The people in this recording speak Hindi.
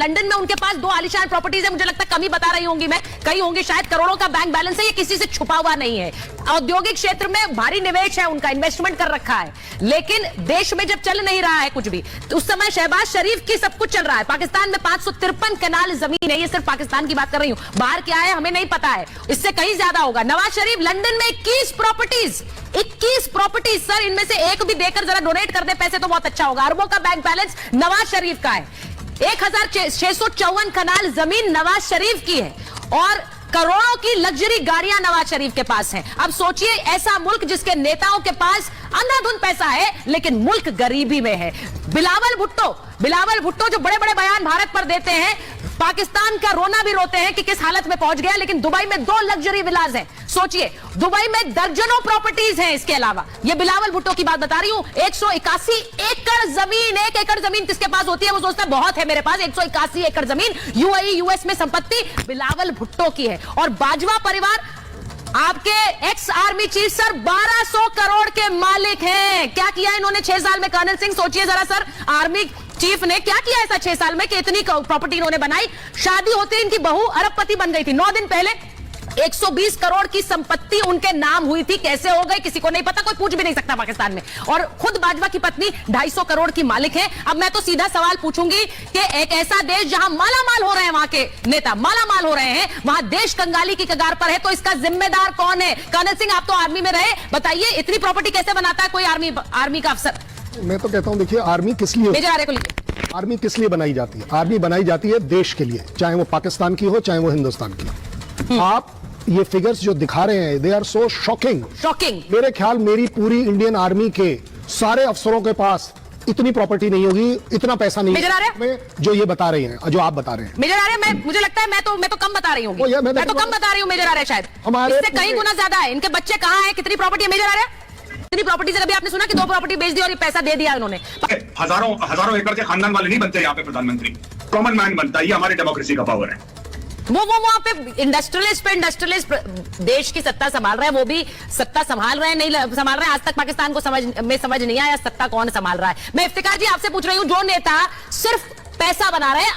लंदन में उनके पास 2 आलीशान प्रॉपर्टीज है, मुझे लगता है कमी बता रही होंगी मैं, कहीं होंगी शायद, करोड़ों का बैंक बैलेंस है, ये किसी से छुपा हुआ नहीं है। औद्योगिक क्षेत्र में भारी निवेश है उनका, इन्वेस्टमेंट कर रखा है, लेकिन देश में जब चल नहीं रहा है कुछ भी, तो उस समय शहबाज शरीफ की सब कुछ चल रहा है। पाकिस्तान में 553 कनाल जमीन है, ये सिर्फ पाकिस्तान की बात कर रही हूं, बाहर क्या है हमें नहीं पता है, इससे कहीं ज्यादा होगा। नवाज शरीफ लंदन में 21 प्रॉपर्टीज सर, इनमें से एक भी देकर जरा डोनेट कर दे पैसे तो बहुत अच्छा होगा। अरबों का बैंक बैलेंस नवाज शरीफ का है, 1654 कनाल जमीन नवाज शरीफ की है, और करोड़ों की लग्जरी गाड़ियां नवाज शरीफ के पास हैं। अब सोचिए, ऐसा मुल्क जिसके नेताओं के पास अंधाधुंध पैसा है लेकिन मुल्क गरीबी में है। बिलावल भुट्टो जो बड़े बड़े बयान भारत पर देते हैं, पाकिस्तान का रोना भी रोते हैं कि किस हालत में पहुंच गया, लेकिन दुबई में 2 लग्जरी विलास हैं। सोचिए, दुबई में दर्जनों प्रॉपर्टीज हैं। इसके अलावा ये बिलावल भुट्टो की बात बता रही हूं, 181 एकड़ जमीन, 1 एकड़ जमीन किसके पास होती है, वो सोचता है बहुत है मेरे पास, 181 एकड़ जमीन यूएई यूएस में संपत्ति बिलावल भुट्टो की है। और बाजवा परिवार, आपके ex army chief sir 1200 crore के मालिक हैं। क्या किया इन्होंने 6 साल में? कर्नल सिंह सोचिए जरा सर, आर्मी चीफ ने क्या किया ऐसा 6 साल में कि इतनी प्रॉपर्टी इन्होंने बनाई। शादी होते इनकी बहू अरबपति बन गई थी। 9 दिन पहले 120 करोड़ की संपत्ति उनके नाम हुई थी, कैसे हो गई किसी को नहीं पता, कोई पूछ भी नहीं सकता पाकिस्तान में। और खुद बाजवा की पत्नी 250 करोड़ की मालिक है। अब मैं तो सीधा सवाल पूछूंगी कि एक ऐसा देश जहां मालामाल हो रहे हैं, वहां के नेता मालामाल हो रहे हैं, वहां देश कंगाली की कगार पर है, तो इसका जिम्मेदार कौन है? कर्नल सिंह, आप तो आर्मी में रहे, बताइए इतनी प्रॉपर्टी कैसे बनाता है कोई आर्मी का अफसर? मैं तो कहता हूं, देखिए आर्मी किस लिए, मेजर आर्य को लीजिए, आर्मी किस लिए बनाई जाती है? आर्मी बनाई जाती है देश के लिए, चाहे वो पाकिस्तान की हो चाहे वो हिंदुस्तान की हो। आप ये फिगर्स जो दिखा रहे हैं, दे आर सो शॉकिंग। मेरे ख्याल मेरी पूरी इंडियन आर्मी के सारे अफसरों के पास इतनी प्रॉपर्टी नहीं होगी, इतना पैसा नहीं है जो ये बता रहे हैं, जो आप बता रहे हैं। मेजर आर्य, मुझे लगता है मैं तो कम बता रही हूँ, मैं तो कम बता रही हूँ मेजर आर्य, शायद इससे कहीं गुना ज्यादा है। इनके बच्चे कहाँ हैं, कितनी प्रॉपर्टी है मेजर आर्य? कितनी प्रॉपर्टी से? अभी आपने सुना कि 2 प्रॉपर्टी बेच दी और ये पैसा दे दिया उन्होंने। हजारों एकड़ के खानदान वाले नहीं बनते यहाँ पे प्रधानमंत्री, कॉमन मैन बनता है। ये हमारी डेमोक्रेसी का पावर है। वो वहां पे इंडस्ट्रियलिस्ट देश की सत्ता संभाल रहे हैं, वो भी सत्ता संभाल रहे हैं, नहीं संभाल रहे हैं। आज तक पाकिस्तान को समझ नहीं आया सत्ता कौन संभाल रहा है। मैं इफ्तिकार जी आपसे पूछ रही हूं, जो नेता सिर्फ पैसा बना रहे हैं,